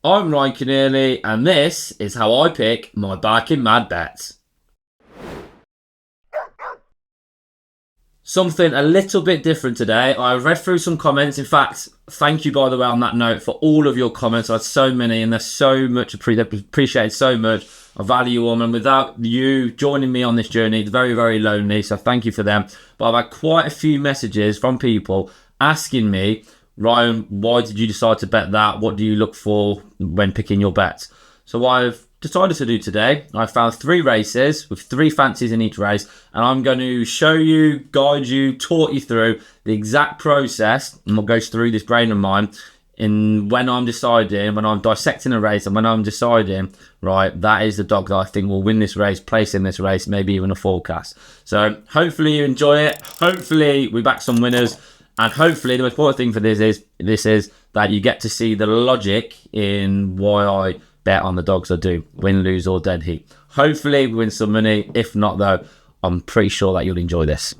I'm Ryan Keneally, and this is how I pick my Barking Mad bets. Something a little bit different today. I read through some comments. In fact, thank you, by the way, on that note, for all of your comments. I had so many, and they're so much appreciated so much. I value them, and without you joining me on this journey, it's very, very lonely. So thank you for them. But I've had quite a few messages from people asking me, Ryan, why did you decide to bet that? What do you look for when picking your bets? So what I've decided to do today, I found 3 races with 3 fancies in each race, and I'm going to show you, guide you, talk you through the exact process, and what goes through this brain of mine in when I'm deciding, when I'm dissecting a race, and when I'm deciding, right, that is the dog that I think will win this race, place in this race, maybe even a forecast. So hopefully you enjoy it. Hopefully we back some winners. And hopefully the most important thing for this is that you get to see the logic in why I bet on the dogs I do, win, lose or dead heat. Hopefully we win some money. If not though, I'm pretty sure that you'll enjoy this.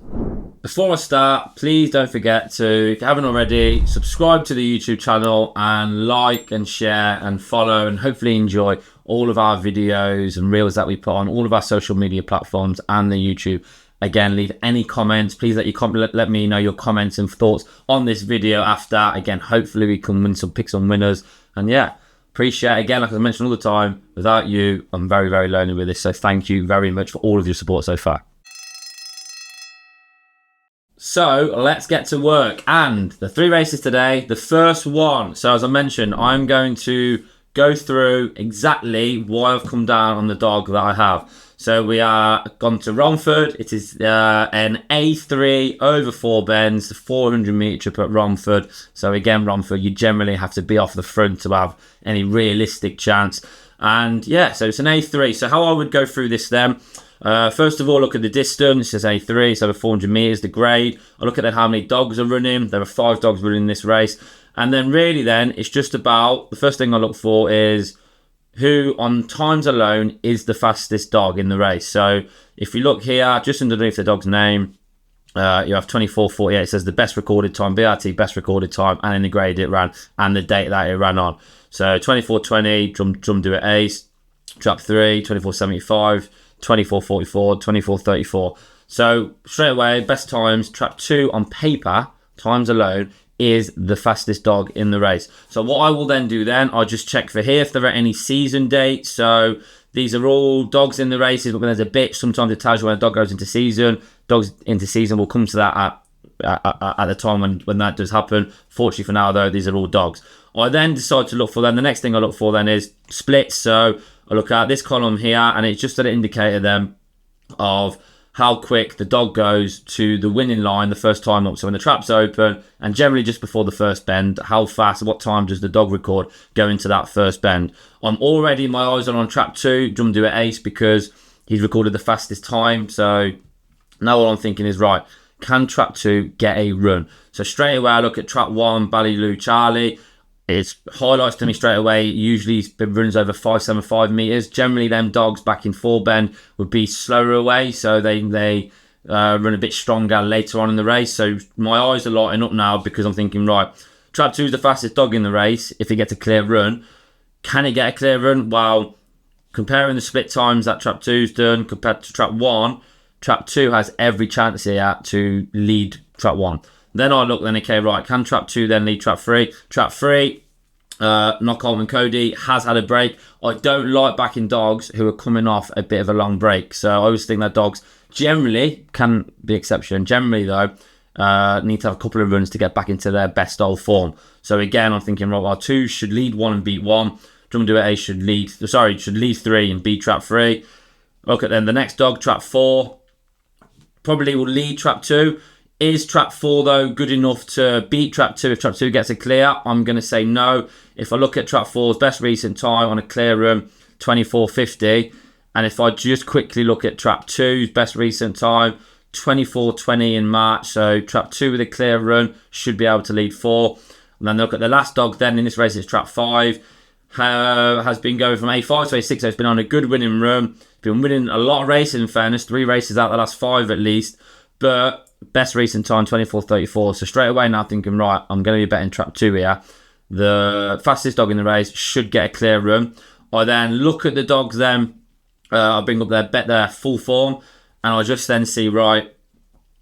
Before I start, please don't forget to, if you haven't already, subscribe to the YouTube channel and like and share and follow and hopefully enjoy all of our videos and reels that we put on all of our social media platforms and the YouTube. Again, leave any comments. Please let me know your comments and thoughts on this video after. Again, hopefully we can pick some winners. And yeah, appreciate it. Again, like I mentioned all the time, without you, I'm very, very lonely with this. So thank you very much for all of your support so far. So let's get to work. And the 3 races today, the first one. So as I mentioned, I'm going to go through exactly why I've come down on the dog that I have. So we are gone to Romford. It is an A3 over 4 bends, the 400 metre trip at Romford. So again, Romford, you generally have to be off the front to have any realistic chance. And yeah, so it's an A3. So how I would go through this then, first of all, look at the distance. It's A3, so 400 metres, the grade. I look at how many dogs are running. There are 5 dogs running this race. And then really then, it's just about, the first thing I look for is who on times alone is the fastest dog in the race. So if you look here, just underneath the dog's name, you have 24:48. It says the best recorded time, BRT best recorded time, and in the grade it ran, and the date that it ran on. So 24:20, drum do it ace, trap 3, 24:75, 24:44, 24:34. So straight away, best times, trap 2 on paper, times alone, is the fastest dog in the race. So what I will then do then, I'll just check for here if there are any season dates. So these are all dogs in the races, but when there's a bitch, sometimes it tells you when a dog goes into season. Dogs into season, will come to that at the time when that does happen. Fortunately for now though, these are all dogs. I then decide to look for then, the next thing I look for then is splits. So I look at this column here, and it's just an indicator then of how quick the dog goes to the winning line the first time up. So when the trap's open and generally just before the first bend, how fast, what time does the dog record go into that first bend? I'm already, my eyes are on trap 2, drum do it ace, because he's recorded the fastest time. So now all I'm thinking is, right, can trap 2 get a run? So straight away I look at trap 1, Ballyloo Charlie. It highlights to me straight away, usually runs over 575 metres. Generally, them dogs back in 4 bend would be slower away, so they run a bit stronger later on in the race. So my eyes are lighting up now because I'm thinking, right, trap 2 is the fastest dog in the race. If he gets a clear run, can he get a clear run? Well, comparing the split times that trap 2's done compared to trap 1, trap 2 has every chance here to lead trap 1. Then I look, then okay, right, can trap 2 then lead trap 3? Trap 3, Knockholm and Cody has had a break. I don't like backing dogs who are coming off a bit of a long break. So I always think that dogs generally, can be exception, generally though, need to have a couple of runs to get back into their best old form. So again, I'm thinking, right, well, 2 should lead 1 and beat 1. Drum do it A should lead 3 and beat trap 3. Okay, then the next dog, trap 4, probably will lead trap 2. Is trap 4 though good enough to beat trap 2 if trap 2 gets a clear? I'm going to say no. If I look at trap 4's best recent time on a clear run, 24:50, and if I just quickly look at trap 2's best recent time, 24:20 in March, so trap 2 with a clear run should be able to lead 4. And then look at the last dog then in this race is trap 5, has been going from A5 to A6, so it's been on a good winning run, been winning a lot of races in fairness, 3 races out of the last 5 at least, but best recent time 24:34. So straight away now thinking, right, I'm going to be betting trap 2 here. the fastest dog in the race should get a clear run. I then look at the dogs then, I bring up their full form, and I just then see, right,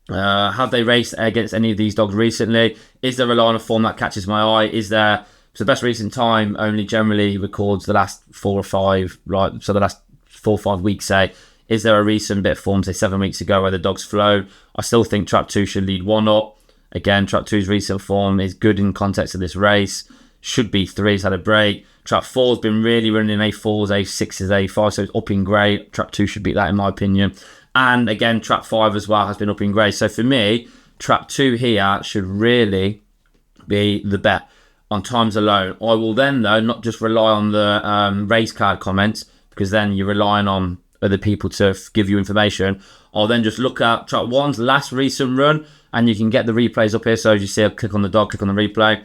have they raced against any of these dogs recently? Is there a line of form that catches my eye? So the best recent time only generally records the last 4 or 5, right? So the last 4 or 5 weeks, say. Is there a recent bit of form, say 7 weeks ago, where the dog's flown? I still think Trap 2 should lead 1 up. Again, Trap 2's recent form is good in context of this race. Should be 3, he's had a break. Trap 4's been really running A4s, A6s, A5, so it's up in grade. Trap 2 should beat that, in my opinion. And again, Trap 5 as well has been up in grade. So for me, Trap 2 here should really be the bet on times alone. I will then, though, not just rely on the race card comments, because then you're relying on other people to give you information. I'll then just look at Trap 1's last recent run, and you can get the replays up here. So as you see, I'll click on the dog, click on the replay.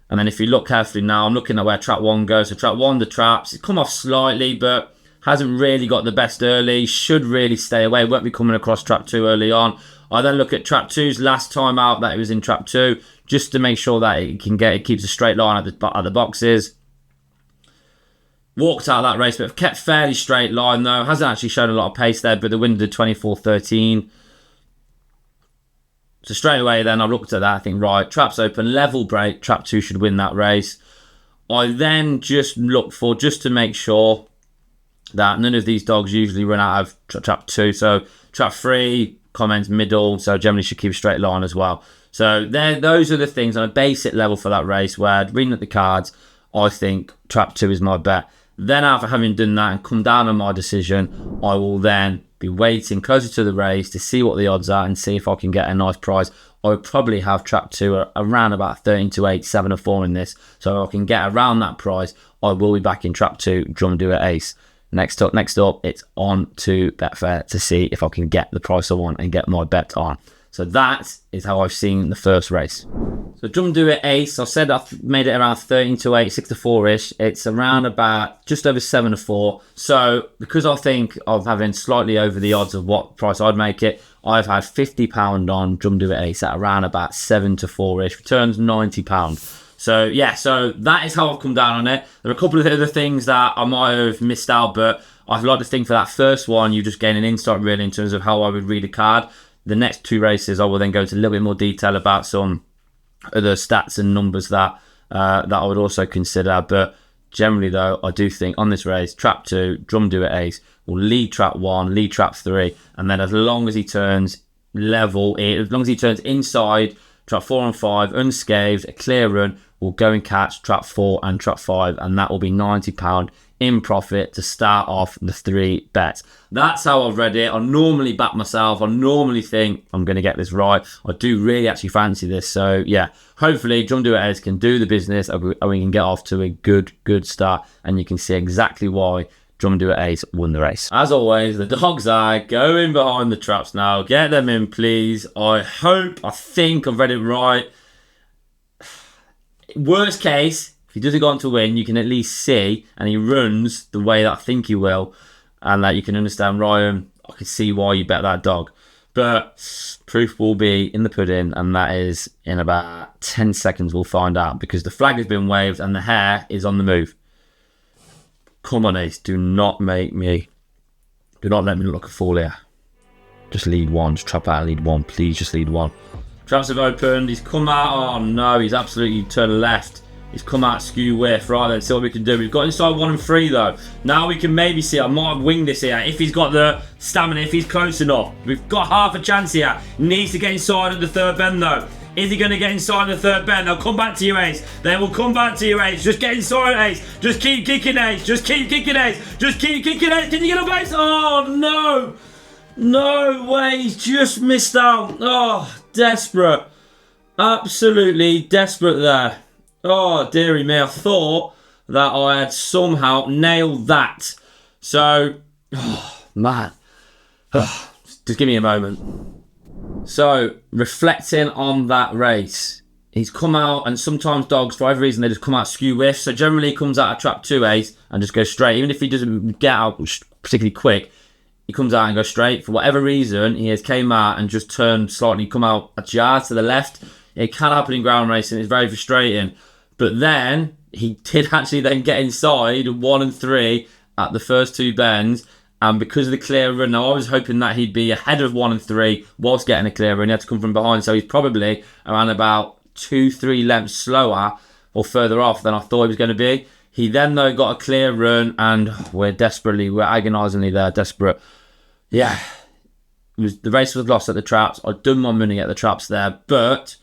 And then if you look carefully now, I'm looking at where Trap 1 goes. So Trap 1, the traps, it's come off slightly, but hasn't really got the best early. Should really stay away. Won't be coming across Trap 2 early on. I then look at Trap 2's last time out that it was in Trap 2, just to make sure that it keeps a straight line at the boxes. Walked out of that race, but kept fairly straight line though. Hasn't actually shown a lot of pace there, but the winner did 24.13. So straight away then I looked at that, I think, right, Trap's open, level break, Trap 2 should win that race. I then just look for, just to make sure that none of these dogs usually run out of Trap 2. So Trap 3, comments middle, so generally should keep a straight line as well. So those are the things on a basic level for that race where, reading at the cards, I think Trap 2 is my bet. Then after having done that and come down on my decision, I will then be waiting closer to the race to see what the odds are and see if I can get a nice prize. I would probably have Trap 2 around about 13 to 8, 7 or 4 in this. So if I can get around that prize, I will be back in Trap 2, Drum Do It Ace. Next up, it's on to Betfair to see if I can get the price I want and get my bet on. So that is how I've seen the first race. So Drum Do It Ace, I said I've made it around 13 to 8, 6 to 4-ish. It's around about just over 7 to 4. So because I think of having slightly over the odds of what price I'd make it, I've had £50 on Drum Do It Ace at around about 7 to 4-ish. Returns £90. So yeah, so that is how I've come down on it. There are a couple of other things that I might have missed out, but I'd like to think for that first one, you just gain an insight really in terms of how I would read a card. The next 2 races, I will then go into a little bit more detail about some other stats and numbers that I would also consider. But generally, though, I do think on this race, Trap 2, Drum Do It Ace will lead Trap 1, lead Trap 3, and then as long as he turns level, as long as he turns inside Trap 4 and 5, unscathed, a clear run, will go and catch Trap 4 and Trap 5, and that will be £90 in profit to start off the 3 bets. That's how I've read it. I normally back myself. I normally think I'm going to get this right. I do really actually fancy this. So yeah, hopefully Drum Do It Ace can do the business and we can get off to a good start, and you can see exactly why Drum Do It Ace won the race. As always, the dogs are going behind the traps now. Get them in, please. I think I've read it right. Worst case, if he doesn't go on to win, you can at least see, and he runs the way that I think he will, and that you can understand, Ryan, I can see why you bet that dog. But proof will be in the pudding, and that is in about 10 seconds we'll find out, because the flag has been waved and the hare is on the move. Come on, Ace, do not let me look a fool here. Just lead 1, just trap out, lead 1, please just lead 1. Traps have opened, he's come out, oh no, he's absolutely turned left. He's come out skew whiff. Right then, see what we can do. We've got inside 1 and 3 though. Now we can maybe see, I might have winged this here, if he's got the stamina, if he's close enough. We've got half a chance here. Needs to get inside at the 3rd bend though. Is he going to get inside the 3rd bend? They'll come back to you, Ace. They will come back to you, Ace. Just get inside, Ace. Just keep kicking, Ace. Just keep kicking, Ace. Just keep kicking, Ace. Can you get up, Ace? Oh no. No way. He's just missed out. Oh, desperate. Absolutely desperate there. Oh, dearie me. I thought that I had somehow nailed that. So, oh, man. Just give me a moment. So, reflecting on that race. He's come out, and sometimes dogs, for whatever reason, they just come out skew whiff. So, generally, he comes out of Trap 2 Ace and just goes straight. Even if he doesn't get out particularly quick, he comes out and goes straight. For whatever reason, he has came out and just turned slightly, come out a jar to the left. It can happen in ground racing. It's very frustrating. But then he did actually then get inside 1 and 3 at the first 2 bends. And because of the clear run, now I was hoping that he'd be ahead of 1 and 3 whilst getting a clear run. He had to come from behind. So he's probably around about 2-3 lengths slower or further off than I thought he was going to be. He then, though, got a clear run, and we're agonisingly there, desperate. Yeah, the race was lost at the traps. I'd done my money at the traps there, but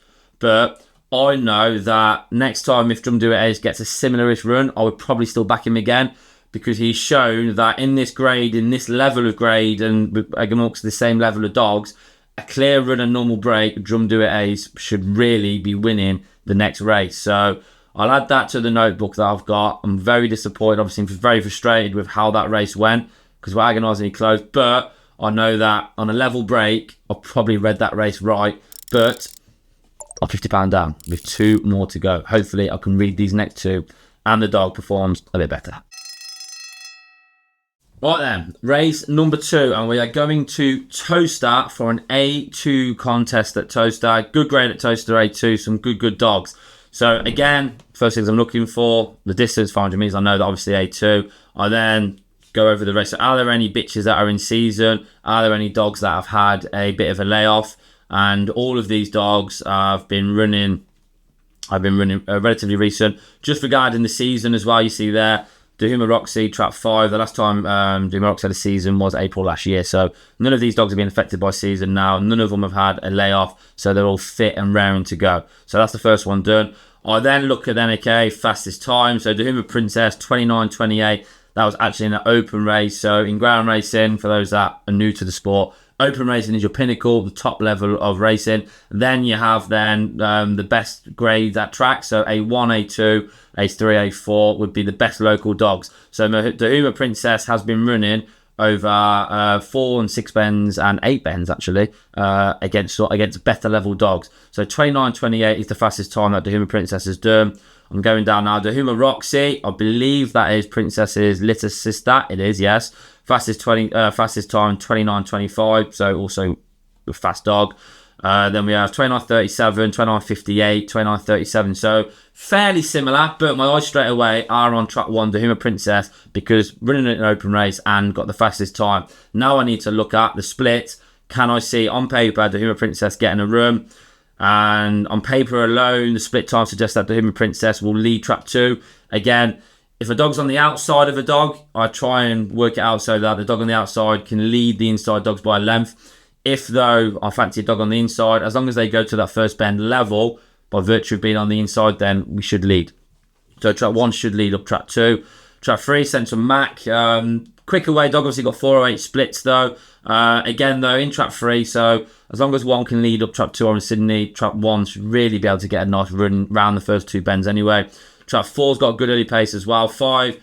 I know that next time if Drum Do It Ace gets a similar-ish run, I would probably still back him again, because he's shown that in this grade, in this level of grade, and amongst the same level of dogs, a clear run and normal break, Drum Do It Ace should really be winning the next race. So I'll add that to the notebook that I've got. I'm very disappointed, obviously I'm very frustrated with how that race went, because we're agonisingly close, but I know that on a level break, I probably read that race right, but I'm £50 down with 2 more to go. Hopefully I can read these next 2 and the dog performs a bit better. Right then, race number 2, and we are going to Toaster for an A2 contest at Toaster. Good grade at Toaster A2, some good dogs. So again, first things I'm looking for, the distance, 500 metres, I know that obviously A2. I then go over the race. So are there any bitches that are in season? Are there any dogs that have had a bit of a layoff? And all of these dogs have been running relatively recent. Just regarding the season as well, you see there, Dahuma Roxy, Trap 5. The last time Dahuma Roxy had a season was April last year. So none of these dogs have been affected by season now. None of them have had a layoff. So they're all fit and raring to go. So that's the first one done. I then look at NAK fastest time. So Dahuma Princess, 29.28. That was actually in an open race. So in ground racing, for those that are new to the sport, open racing is your pinnacle, the top level of racing. Then you have the best grades at track. So A1, A2, A3, A4 would be the best local dogs. So Dahuma Princess has been running over 4 and 6 bends and 8 bends actually against better level dogs. So 29.28 is the fastest time that Dahuma Princess has done. I'm going down now. Dahuma Roxy, I believe that is Princess's little sister. It is, yes. Fastest time 29.25. So also a fast dog. Then we have 29.37, 29.58, 29.37. So fairly similar, but my eyes straight away are on track 1, Dahuma Princess, because running an open race and got the fastest time. Now I need to look at the split. Can I see on paper Dahuma Princess getting a run? And on paper alone, the split time suggests that Dahuma Princess will lead trap 2. Again, if a dog's on the outside of a dog, I try and work it out so that the dog on the outside can lead the inside dogs by a length. If, though, I fancy a dog on the inside, as long as they go to that first bend level, by virtue of being on the inside, then we should lead. So trap 1 should lead up trap 2. Trap 3, Central Mac. Quick away dog, obviously got 408 splits, though. Again, though, in trap 3, so as long as 1 can lead up trap 2 on Sydney, trap 1 should really be able to get a nice run round the first 2 bends anyway. Trap 4's got a good early pace as well. 5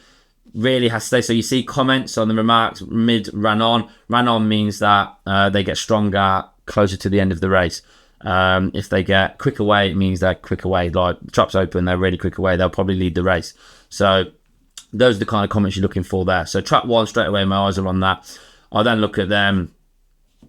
really has to stay. So you see comments on the remarks, mid ran on. Ran on means that they get stronger closer to the end of the race. If they get quick away, it means they're quick away. Like the trap's open, they're really quick away. They'll probably lead the race. So those are the kind of comments you're looking for there. So trap 1, straight away, my eyes are on that. I then look at them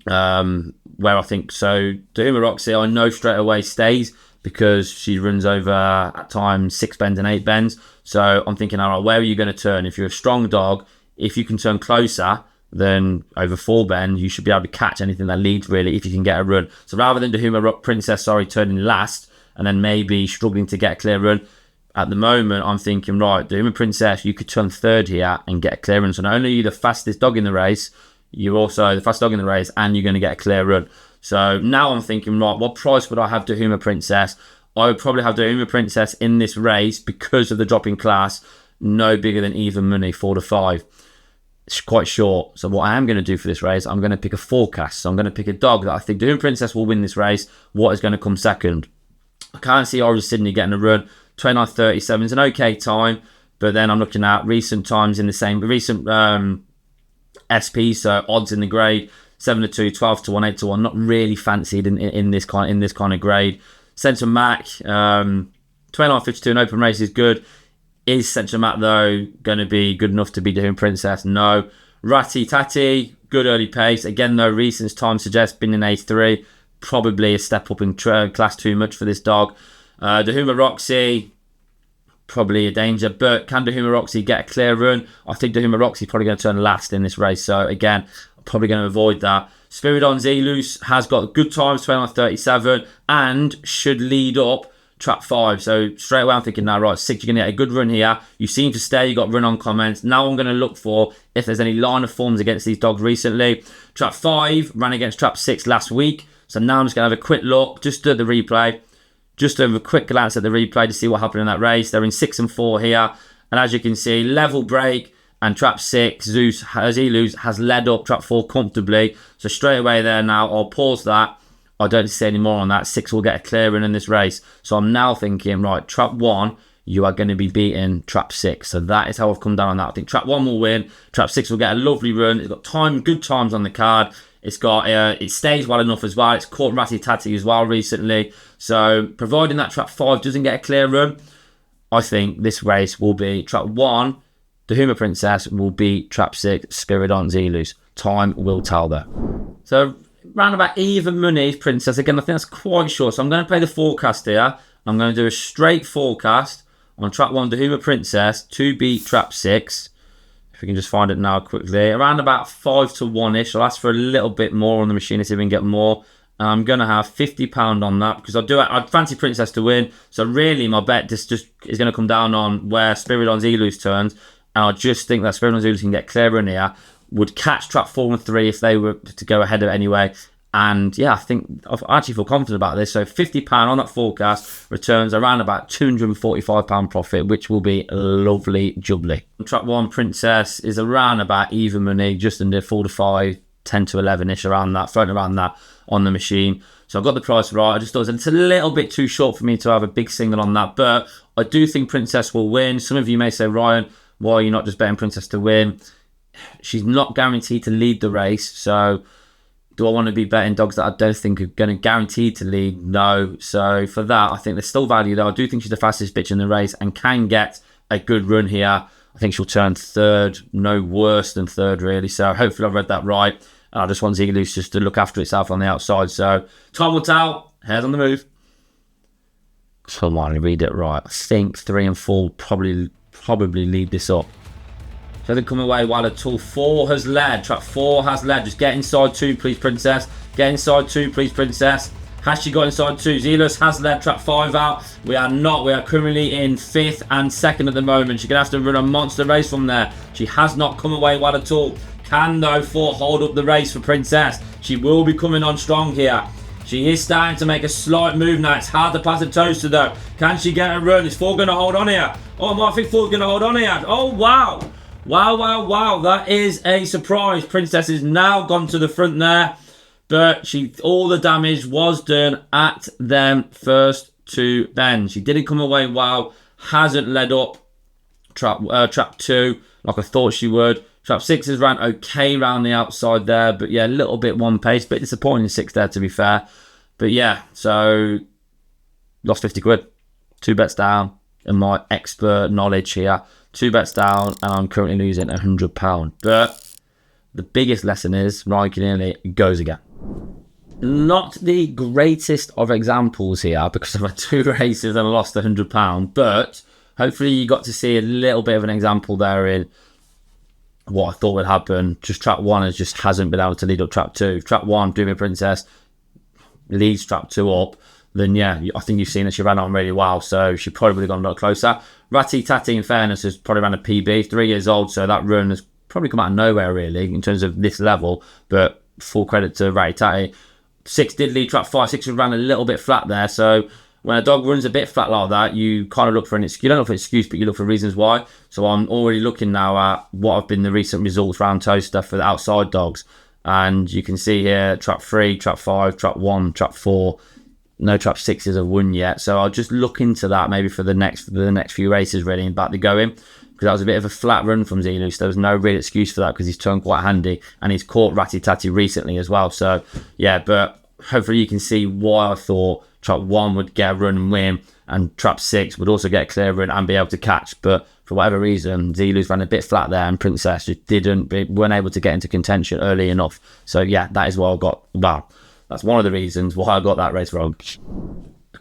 where I think, so Dahuma Roxy, I know straight away stays because she runs over at times 6 bends and 8 bends. So I'm thinking, all right, where are you going to turn? If you're a strong dog, if you can turn closer than over 4 bends, you should be able to catch anything that leads really if you can get a run. So rather than Dahuma Princess, turning last and then maybe struggling to get a clear run, at the moment, I'm thinking, right, Dahuma Princess, you could turn third here and get a clearance. So not only are you the fastest dog in the race, you're also the fastest dog in the race and you're going to get a clear run. So now I'm thinking, right, what price would I have Dahuma Princess? I would probably have Dahuma Princess in this race because of the drop in class, no bigger than even money, 4 to 5. It's quite short. So what I am going to do for this race, I'm going to pick a forecast. So I'm going to pick a dog that I think Dahuma Princess will win this race. What is going to come second? I can't see Orange Sydney getting a run. 29.37 is an okay time, but then I'm looking at recent times in the same recent SP, so odds in the grade 7 to 2, 12 to 1, 8 to 1. Not really fancied in this kind of grade. Central Mac 29.52 an open race is good. Is Central Mac though going to be good enough to be Dahuma Princess? No. Ratty Tatty, good early pace. Again though, recent time suggests being in A3, probably a step up in class too much for this dog. Dahuma Roxy, probably a danger. But can Dahuma Roxy get a clear run? I think Dahuma Roxy probably going to turn last in this race. So again, I'm probably going to avoid that. Spiridon Zelus has got good times, 29.37, and should lead up trap 5. So straight away I'm thinking now, right, 6, you're going to get a good run here. You seem to stay, you got run on comments. Now I'm going to look for if there's any line of forms against these dogs recently. Trap 5 ran against trap 6 last week. So now I'm just going to have a quick look, just at the replay. Just have a quick glance at the replay to see what happened in that race. They're in 6 and 4 here. And as you can see, level break. And trap 6, Zelus has led up trap 4 comfortably. So straight away there now, I'll pause that. I don't see any more on that. 6 will get a clear run in this race. So I'm now thinking, right, trap 1, you are going to be beating trap 6. So that is how I've come down on that. I think trap 1 will win. Trap 6 will get a lovely run. It's got good times on the card. It's got, it stays well enough as well. It's caught Ratty Tatty as well recently. So providing that trap 5 doesn't get a clear run, I think this race will be trap 1, Dahuma Princess will beat trap 6, Spiridon Zelus. Time will tell though. So round about even money, Princess. Again, I think that's quite short. So I'm going to play the forecast here. I'm going to do a straight forecast on trap 1, Dahuma Princess to beat trap 6. If we can just find it now quickly. Around about 5 to 1-ish. I'll ask for a little bit more on the machine to see if we can get more. And I'm going to have £50 on that because I'd fancy Princess to win. So really my bet just is going to come down on where Spiridon Zelus turns. And I just think that Spiridon Zelus can get clearer in here. Would catch trap 4 and 3 if they were to go ahead of it anyway. And yeah, I actually feel confident about this. So £50 on that forecast returns around about £245 profit, which will be lovely jubbly. Trap 1 Princess is around about even money, just under 4 to 5, 10 to 11-ish, around that, floating around that on the machine. So I got the price right. I just thought it's a little bit too short for me to have a big signal on that. But I do think Princess will win. Some of you may say, Ryan, why are you not just betting Princess to win? She's not guaranteed to lead the race. So do I want to be betting dogs that I don't think are going to guarantee to lead? No. So for that, I think there's still value though. I do think she's the fastest bitch in the race and can get a good run here. I think she'll turn 3rd, no worse than 3rd really. So hopefully I've read that right. And I just want Zelus just to look after itself on the outside. So time will tell. Hair's on the move. Come on, read it right. I think 3 and 4 probably lead this up. So they come away while at all. 4 has led. Trap 4 has led. Just get inside 2, please, Princess. Get inside 2, please, Princess. Has she got inside 2? Zelus has led trap 5 out. We are not. We are currently in 5th and 2nd at the moment. She's going to have to run a monster race from there. She has not come away well at all. Can, though, 4 hold up the race for Princess? She will be coming on strong here. She is starting to make a slight move now. It's hard to pass a toaster, though. Can she get a run? Is 4 going to hold on here? Oh, I think 4's going to hold on here. Oh, wow. Wow. That is a surprise. Princess has now gone to the front there. But all the damage was done at them first 2 bends. She didn't come away well. Hasn't led up trap 2 like I thought she would. Trap 6 has ran okay round the outside there. But yeah, a little bit one pace. Bit disappointing 6 there, to be fair. But yeah, so lost 50 quid. 2 bets down in my expert knowledge here. 2 bets down and I'm currently losing £100. But the biggest lesson is Ryan Keneally goes again. Not the greatest of examples here because I've had 2 races and I lost £100. But hopefully you got to see a little bit of an example there in what I thought would happen. Just trap 1 just hasn't been able to lead up trap 2. Trap 1, Dahuma Princess, leads trap 2 up. Then yeah, I think you've seen that she ran on really well. So she probably would have gone a lot closer. Ratty Tatty, in fairness, has probably ran a PB, 3 years old. So that run has probably come out of nowhere really in terms of this level. But full credit to Ratty Tatty. 6 did lead trap 5. 6 ran a little bit flat there. So when a dog runs a bit flat like that, you kind of look for an excuse. You don't look for an excuse, but you look for reasons why. So I'm already looking now at what have been the recent results round toaster for the outside dogs. And you can see here, trap 3, trap 5, trap 1, trap 4. No trap 6s have won yet. So I'll just look into that maybe for the next few races really and back to going. Because that was a bit of a flat run from Zelus. There was no real excuse for that because he's turned quite handy. And he's caught Ratty Tatty recently as well. So yeah, but hopefully you can see why I thought trap 1 would get a run and win. And trap 6 would also get a clear run and be able to catch. But for whatever reason, Zelus ran a bit flat there and Princess just weren't able to get into contention early enough. So yeah, that is why I got, well, that's one of the reasons why I got that race wrong.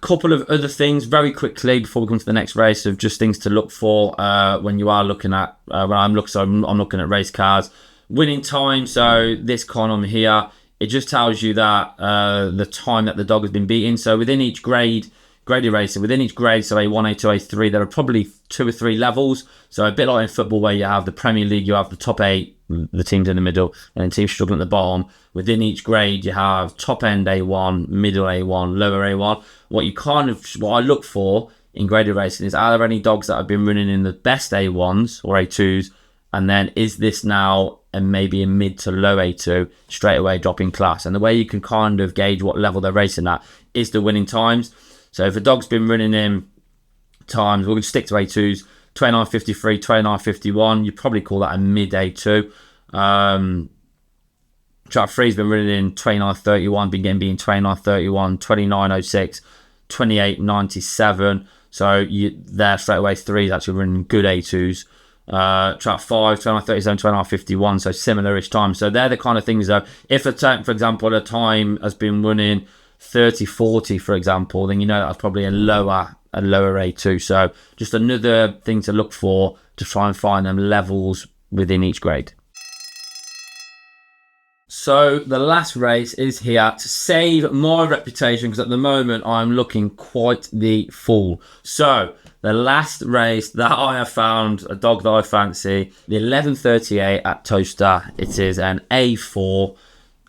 couple of other things very quickly before we come to the next race, of just things to look for when you are looking at I'm looking at race cars. Winning time. So this column here, it just tells you that the time that the dog has been beaten. So within each graded racing, within each grade, so A1, A2, A3, there are probably 2 or 3 levels. So a bit like in football, where you have the Premier League, you have the top 8, the teams in the middle, and then teams struggling at the bottom. Within each grade, you have top end A1, middle A1, lower A1. What I look for in graded racing is, are there any dogs that have been running in the best A1s or A2s, and then is this now and maybe a mid to low A2 straight away dropping class? And the way you can kind of gauge what level they're racing at is the winning times. So if a dog's been running in times, we're going to stick to A2s, 29.53, 29.51, you probably call that a mid A2. Trap 3's been running in 29.31, being 29.31, 29.06, 28.97. So there straight away, 3 is actually running good A2s. Trap 5, 29.37, 29.51, so similar-ish time. So they're the kind of things, though. If for example, a time has been running 30.40, for example, then you know that's probably a lower A2. So just another thing to look for to try and find them levels within each grade. So the last race is here to save my reputation, because at the moment I'm looking quite the fool. So the last race that I have found, a dog that I fancy, the 1138 at Toaster. It is an A4.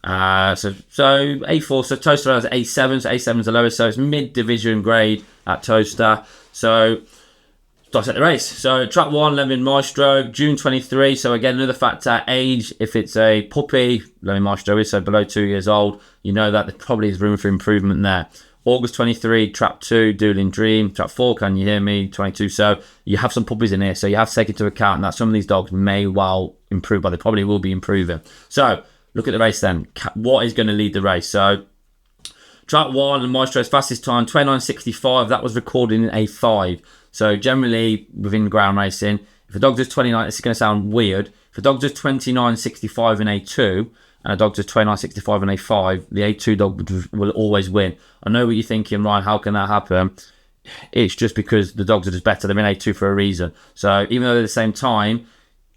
So A4, so Toaster has A7, so A7 is the lowest, so it's mid-division grade at Toaster. So dissect the race. So track 1, Lemon Maestro, June 23. So again, another factor, age. If it's a puppy, Lemon Maestro is so below 2 years old, you know that there probably is room for improvement there. August 23, trap 2, Dueling Dream. Trap 4, Can You Hear Me? 22. So you have some puppies in here, so you have to take into account that some of these dogs may well improve, but they probably will be improving. So look at the race then. What is going to lead the race? So track 1, Maestro's fastest time, 29.65. That was recorded in A5. So generally, within ground racing, if a dog does 29, this is going to sound weird. If a dog does 29.65 in A2 and a dog does 29.65 in A5, the A2 dog will always win. I know what you're thinking, Ryan, how can that happen? It's just because the dogs are just better. They're in A2 for a reason. So even though they're the same time,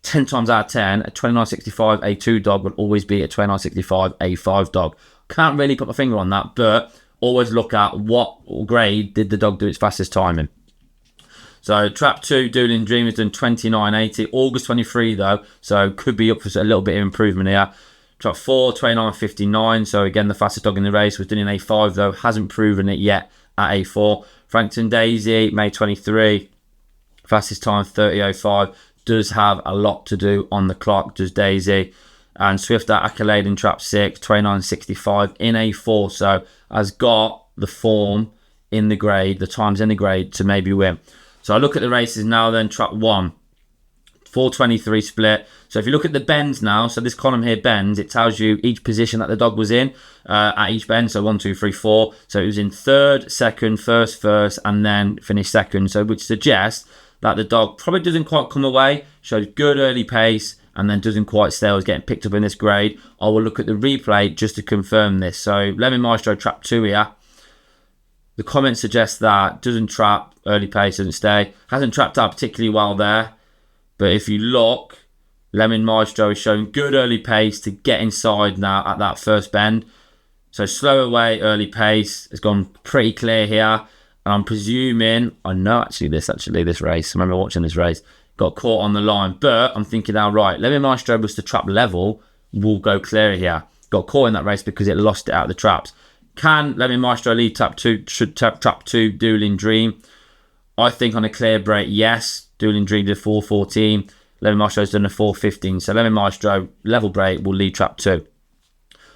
10 times out of 10, a 29.65 A2 dog will always be a 29.65 A5 dog. Can't really put my finger on that, but always look at what grade did the dog do its fastest time in. So trap 2, Dueling Dream, has done 29.80. August 23 though, so could be up for a little bit of improvement here. Trap 4, 29.59. So again, the fastest dog in the race, was done in A5 though, hasn't proven it yet at A4. Frankton Daisy, May 23, fastest time 30.05. Does have a lot to do on the clock, does Daisy. And Swift at Accolade in trap 6, 29.65 in A4. So has got the form in the grade, the times in the grade to maybe win. So I look at the races now then. Trap 1, 4.23 split. So if you look at the bends now, so this column here bends, it tells you each position that the dog was in at each bend. So 1, 2, 3, 4. So it was in third, second, first, and then finished second. So which suggests that the dog probably doesn't quite come away, shows good early pace, and then doesn't quite stay, was getting picked up in this grade. I will look at the replay just to confirm this. So Lemon Maestro trap 2 here. The comment suggests that doesn't trap, early pace, doesn't stay. Hasn't trapped out particularly well there. But if you look, Lemon Maestro is showing good early pace to get inside now at that first bend. So slow away, early pace. It's gone pretty clear here. And I'm presuming, I know this race. I remember watching this race. Got caught on the line. But I'm thinking now, right, Lemon Maestro was to trap level, will go clear here. Got caught in that race because it lost it out of the traps. Can Lemon Maestro lead trap 2? Should trap 2 Dueling Dream? I think on a clear break, yes. Dueling Dream did 4.14. Lemon Maestro's done a 4.15. So Lemon Maestro, level break, will lead trap 2.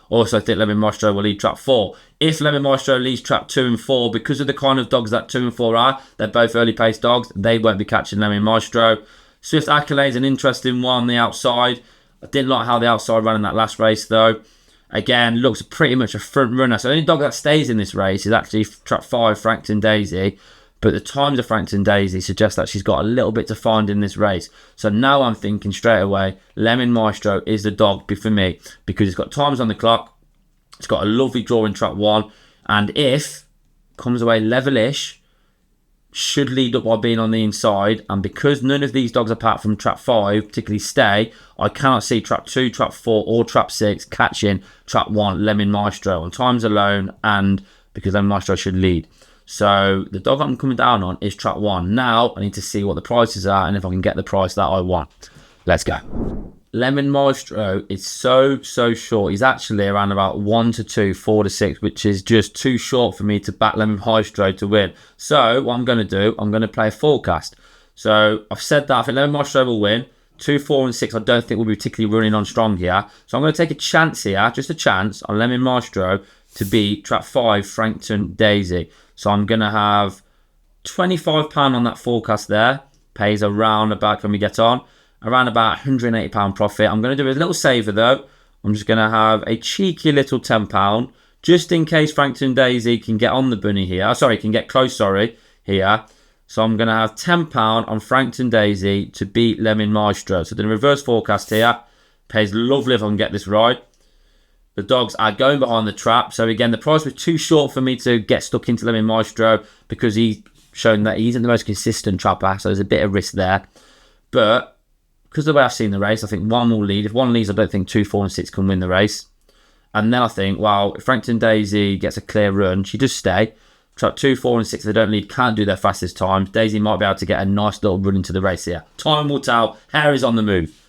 Also, I think Lemon Maestro will lead trap 4. If Lemon Maestro leads trap 2 and 4, because of the kind of dogs that 2 and 4 are, they're both early pace dogs, they won't be catching Lemon Maestro. Swift Accolade's an interesting one on the outside. I didn't like how the outside ran in that last race though. Again, looks pretty much a front runner. So the only dog that stays in this race is actually trap 5, Frankton Daisy. But the times of Frankton Daisy suggest that she's got a little bit to find in this race. So now I'm thinking straight away, Lemon Maestro is the dog for me, because it's got times on the clock. It's got a lovely draw in trap 1. And if comes away level-ish, should lead up by being on the inside, and because none of these dogs apart from trap 5 particularly stay, I cannot see trap 2, trap 4 or trap 6 catching trap 1 Lemon Maestro on times alone, and because Lemon Maestro should lead. So the dog I'm coming down on is trap 1. Now I need to see what the prices are and if I can get the price that I want. Let's go. Lemon Maestro is so short. He's actually around about 1 to 2, 4 to 6, which is just too short for me to back Lemon Maestro to win. So what I'm going to do, I'm going to play a forecast. So I've said that I think Lemon Maestro will win. 2, 4 and 6 I don't think will be particularly running on strong here. So I'm going to take a chance here, just a chance, on Lemon Maestro to beat trap 5 Frankton Daisy. So I'm going to have £25 on that forecast there. Pays around about, can we get on? Around about £180 profit. I'm going to do a little saver though. I'm just going to have a cheeky little £10 just in case Frankton Daisy can get on the bunny here. Sorry, can get close, here. So I'm going to have £10 on Frankton Daisy to beat Lemon Maestro. So the reverse forecast here pays lovely if I can get this right. The dogs are going behind the trap. So again, the price was too short for me to get stuck into Lemon Maestro because he's shown that he isn't the most consistent trapper. So there's a bit of risk there. But because of the way I've seen the race, I think one will lead. If one leads, I don't think 2, 4 and 6 can win the race. And then I think, well, if Frankton Daisy gets a clear run, she does stay. Trap 2, 4 and 6, they don't lead, can't do their fastest times. Daisy might be able to get a nice little run into the race here. Time will tell. Harry's on the move.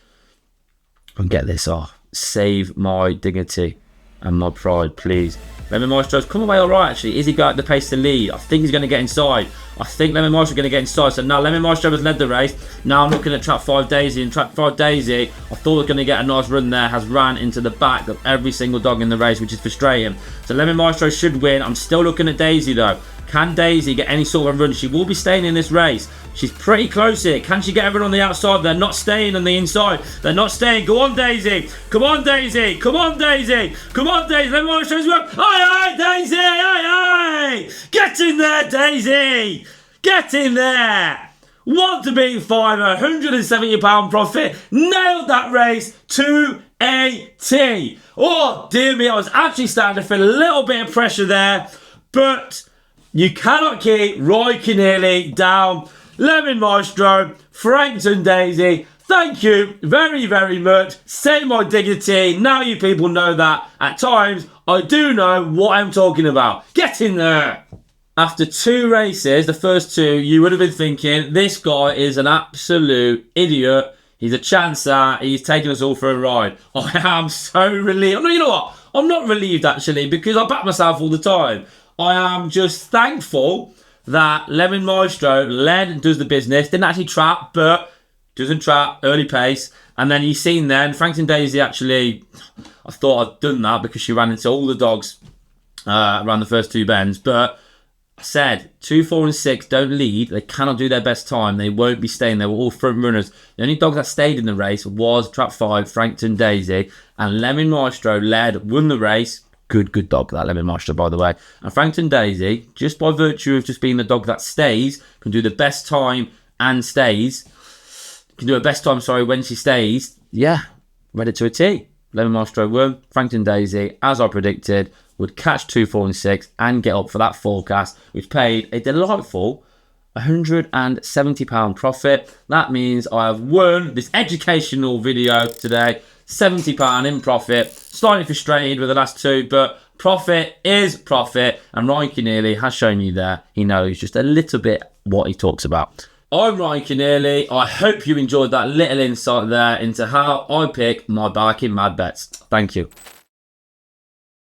And get this off. Save my dignity and my pride, please. Lemon Maestro's come away all right, actually. Is he got the pace to lead? I think he's going to get inside. I think Lemon Maestro's going to get inside. So now Lemon Maestro has led the race. Now I'm looking at trap 5 Daisy. And trap 5 Daisy, I thought was going to get a nice run there, has ran into the back of every single dog in the race, which is frustrating. So Lemon Maestro should win. I'm still looking at Daisy, though. Can Daisy get any sort of run? She will be staying in this race. She's pretty close here. Can she get everyone on the outside? They're not staying on the inside. They're not staying. Go on, Daisy. Come on, Daisy. Come on, Daisy. Come on, Daisy. Lemon Maestro's work. Aye, aye, Daisy. Aye, aye. Get in there, Daisy. Get in there. 1 to beat 5, £170 profit. Nailed that race to a T. Oh, dear me. I was actually starting to feel a little bit of pressure there. But you cannot keep Roy Keneally down. Lemon Maestro, Frankton Daisy, thank you very much. Save my dignity. Now you people know that at times I do know what I'm talking about. Get in there. After 2 races, the first 2, you would have been thinking, this guy is an absolute idiot. He's a chancer. He's taking us all for a ride. I am so relieved. No, you know what? I'm not relieved, actually, because I back myself all the time. I am just thankful that Lemon Maestro led and does the business. Didn't actually trap, but doesn't trap, early pace. And then you've seen then, Frankton Daisy actually, I thought I'd done that because she ran into all the dogs around the first 2 bends. But I said 2, 4 and 6 don't lead. They cannot do their best time. They won't be staying. They were all front runners. The only dog that stayed in the race was trap 5, Frankton Daisy. And Lemon Maestro led, won the race. Good dog, that Lemon Maestro, by the way. And Frankton Daisy, just by virtue of just being the dog that stays, can do the best time and stays. Can do her best time, when she stays. Yeah, read it to a T. Lemon Maestro won. Frankton Daisy, as I predicted, would catch 2, 4 and 6 and get up for that forecast, which paid a delightful £170 profit. That means I have won this educational video today. £70 in profit. Slightly frustrated with the last 2, but profit is profit. And Ryan Keneally has shown you there. He knows just a little bit what he talks about. I'm Ryan Keneally. I hope you enjoyed that little insight there into how I pick my backing mad bets. Thank you.